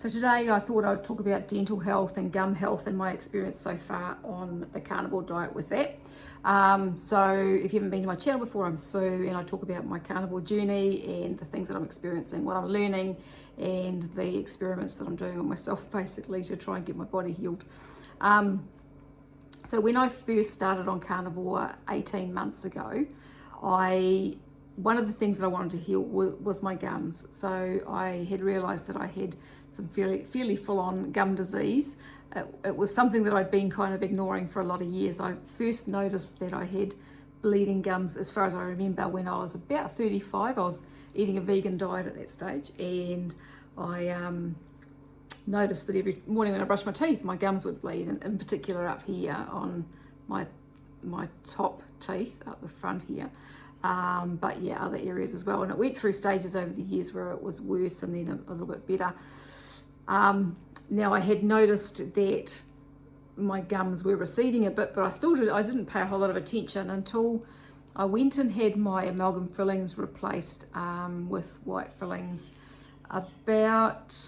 So today I thought I'd talk about dental health and gum health and my experience so far on the carnivore diet with that. So if you haven't been to my channel before, I'm Sue and I talk about my carnivore journey and the things that I'm experiencing, what I'm learning and the experiments that I'm doing on myself basically to try and get my body healed. So when I first started on carnivore 18 months ago, one of the things that I wanted to heal was my gums. So I had realised that I had some fairly full-on gum disease. It was something that I'd been kind of ignoring for a lot of years. I first noticed that I had bleeding gums, as far as I remember, when I was about 35. I was eating a vegan diet at that stage, and I noticed that every morning when I brushed my teeth, my gums would bleed, and in particular up here on my top teeth, up the front here. But yeah, other areas as well. And it went through stages over the years where it was worse and then a little bit better. Now I had noticed that my gums were receding a bit, but I didn't pay a whole lot of attention until I went and had my amalgam fillings replaced with white fillings about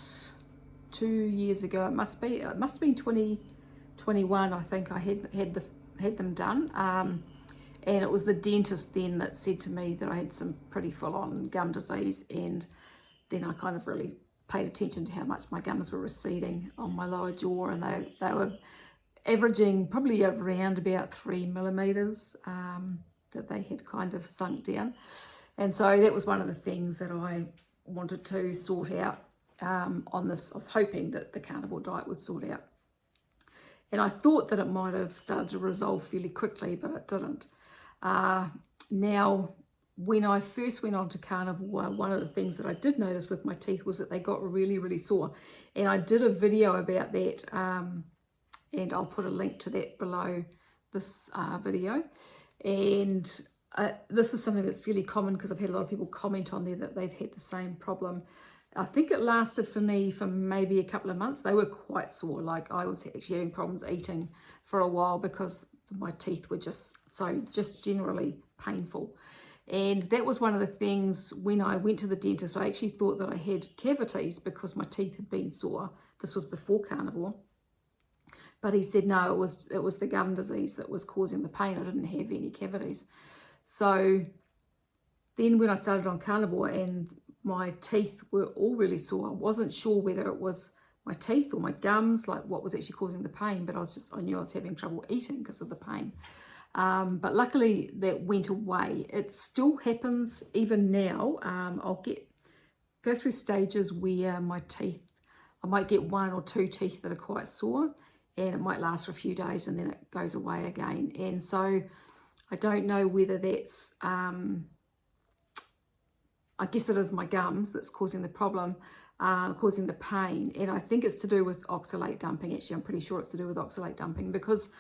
2 years ago. It must have been 2021. I think I had them done. And it was the dentist then that said to me that I had some pretty full-on gum disease, and then I kind of really paid attention to how much my gums were receding on my lower jaw, and they were averaging probably around about 3 millimeters that they had kind of sunk down. And so that was one of the things that I wanted to sort out on this. I was hoping that the carnivore diet would sort out. And I thought that it might have started to resolve fairly quickly, but it didn't. Now, when I first went on to carnivore, one of the things that I did notice with my teeth was that they got really, really sore. And I did a video about that, and I'll put a link to that below this video. And this is something that's fairly common because I've had a lot of people comment on there that they've had the same problem. I think it lasted for me for maybe a couple of months. They were quite sore. Like I was actually having problems eating for a while because my teeth were just generally painful. And that was one of the things when I went to the dentist. I actually thought that I had cavities because my teeth had been sore. This was before carnivore. But he said no, it was the gum disease that was causing the pain. I didn't have any cavities. So then when I started on carnivore and my teeth were all really sore, I wasn't sure whether it was my teeth or my gums, like what was actually causing the pain, but I knew I was having trouble eating because of the pain. But luckily that went away. It still happens even now. I'll go through stages where my teeth, I might get 1 or 2 teeth that are quite sore, and it might last for a few days and then it goes away again. And so I don't know whether that's, I guess it is my gums that's causing the problem, causing the pain. And I think it's to do with oxalate dumping. Actually, I'm pretty sure it's to do with oxalate dumping, because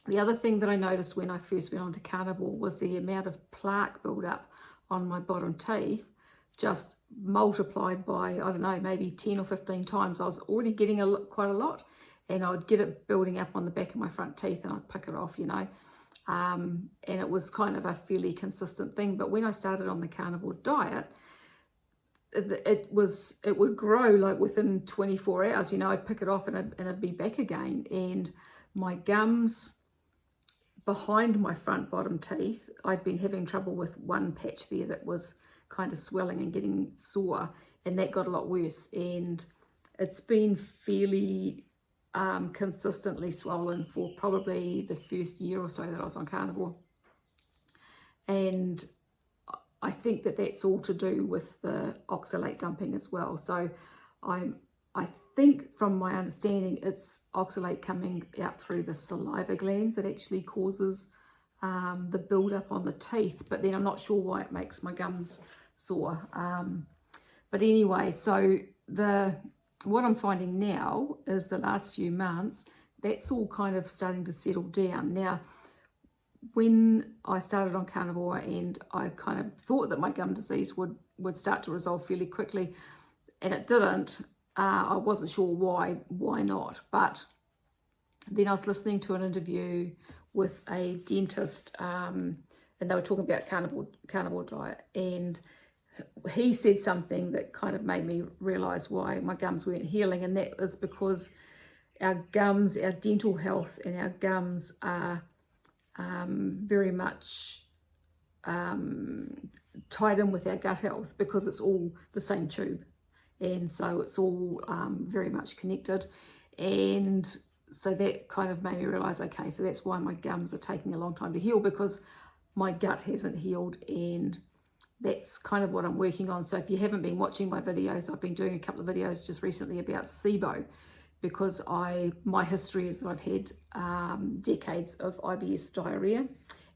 the other thing that I noticed when I first went on to carnivore was the amount of plaque buildup on my bottom teeth just multiplied by, I don't know, maybe 10 or 15 times. I was already getting quite a lot, and I would get it building up on the back of my front teeth and I'd pick it off, you know. And it was kind of a fairly consistent thing. But when I started on the carnivore diet, it would grow like within 24 hours, you know. I'd pick it off and it'd be back again. And my gums behind my front bottom teeth, I'd been having trouble with one patch there that was kind of swelling and getting sore, and that got a lot worse. And it's been fairly consistently swollen for probably the first year or so that I was on carnivore. And I think that that's all to do with the oxalate dumping as well. So I think from my understanding, it's oxalate coming out through the saliva glands that actually causes the buildup on the teeth. But then I'm not sure why it makes my gums sore. But anyway, so what I'm finding now is the last few months, that's all kind of starting to settle down. Now, when I started on carnivore and I kind of thought that my gum disease would start to resolve fairly quickly, and it didn't, I wasn't sure why not. But then I was listening to an interview with a dentist, and they were talking about carnivore diet, and he said something that kind of made me realise why my gums weren't healing, and that was because our gums, our dental health and our gums are very much tied in with our gut health, because it's all the same tube, and so it's all very much connected. And so that kind of made me realise, okay, so that's why my gums are taking a long time to heal, because my gut hasn't healed, and that's kind of what I'm working on. So if you haven't been watching my videos, I've been doing a couple of videos just recently about SIBO, because my history is that I've had decades of IBS diarrhea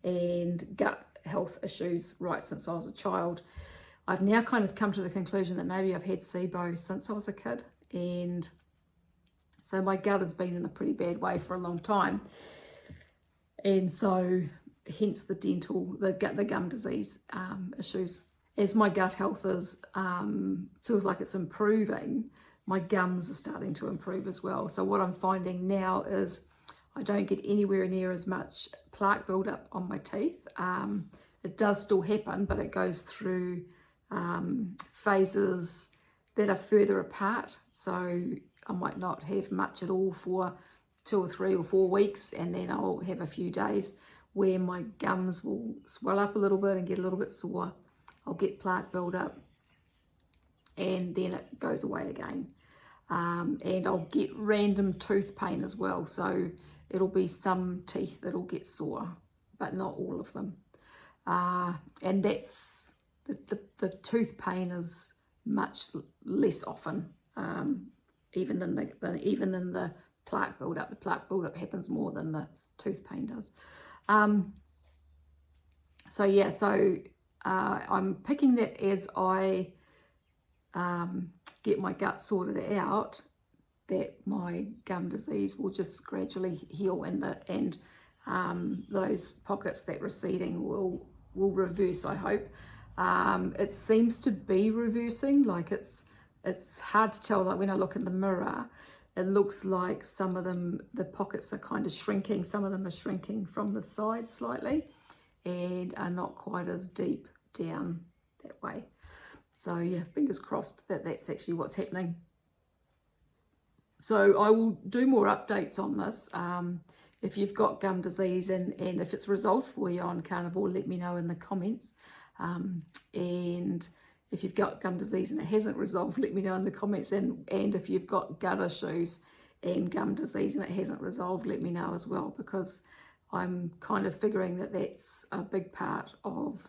and gut health issues right since I was a child. I've now kind of come to the conclusion that maybe I've had SIBO since I was a kid, and so my gut has been in a pretty bad way for a long time, and so hence the gum disease issues. As my gut health feels like it's improving, my gums are starting to improve as well. So what I'm finding now is I don't get anywhere near as much plaque buildup on my teeth. It does still happen, but it goes through phases that are further apart. So I might not have much at all for 2 or 3 or 4 weeks, and then I'll have a few days where my gums will swell up a little bit and get a little bit sore. I'll get plaque buildup, and then it goes away again. And I'll get random tooth pain as well. So it'll be some teeth that'll get sore, but not all of them. And that's the tooth pain is much less often, even than the plaque buildup. The plaque buildup happens more than the tooth pain does. So yeah, so I'm picking that as I get my gut sorted out, that my gum disease will just gradually heal, and those pockets that receding will reverse, I hope. It seems to be reversing. Like it's hard to tell. Like when I look in the mirror, it looks like some of them, the pockets are kind of shrinking. Some of them are shrinking from the side slightly and are not quite as deep down that way. So yeah, fingers crossed that that's actually what's happening. So I will do more updates on this. If you've got gum disease and if it's resolved for you on Carnivore, let me know in the comments. And if you've got gum disease and it hasn't resolved, let me know in the comments. And if you've got gut issues and gum disease and it hasn't resolved, let me know as well, because I'm kind of figuring that that's a big part of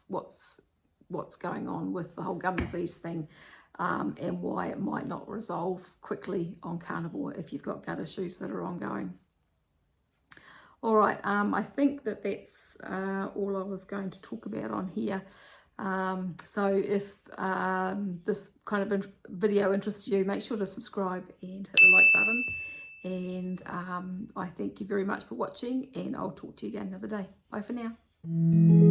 what's going on with the whole gum disease thing, and why it might not resolve quickly on Carnivore if you've got gut issues that are ongoing. All right, I think that's all I was going to talk about on here. So if this kind of video interests you, make sure to subscribe and hit the like button. And I thank you very much for watching, and I'll talk to you again another day. Bye for now.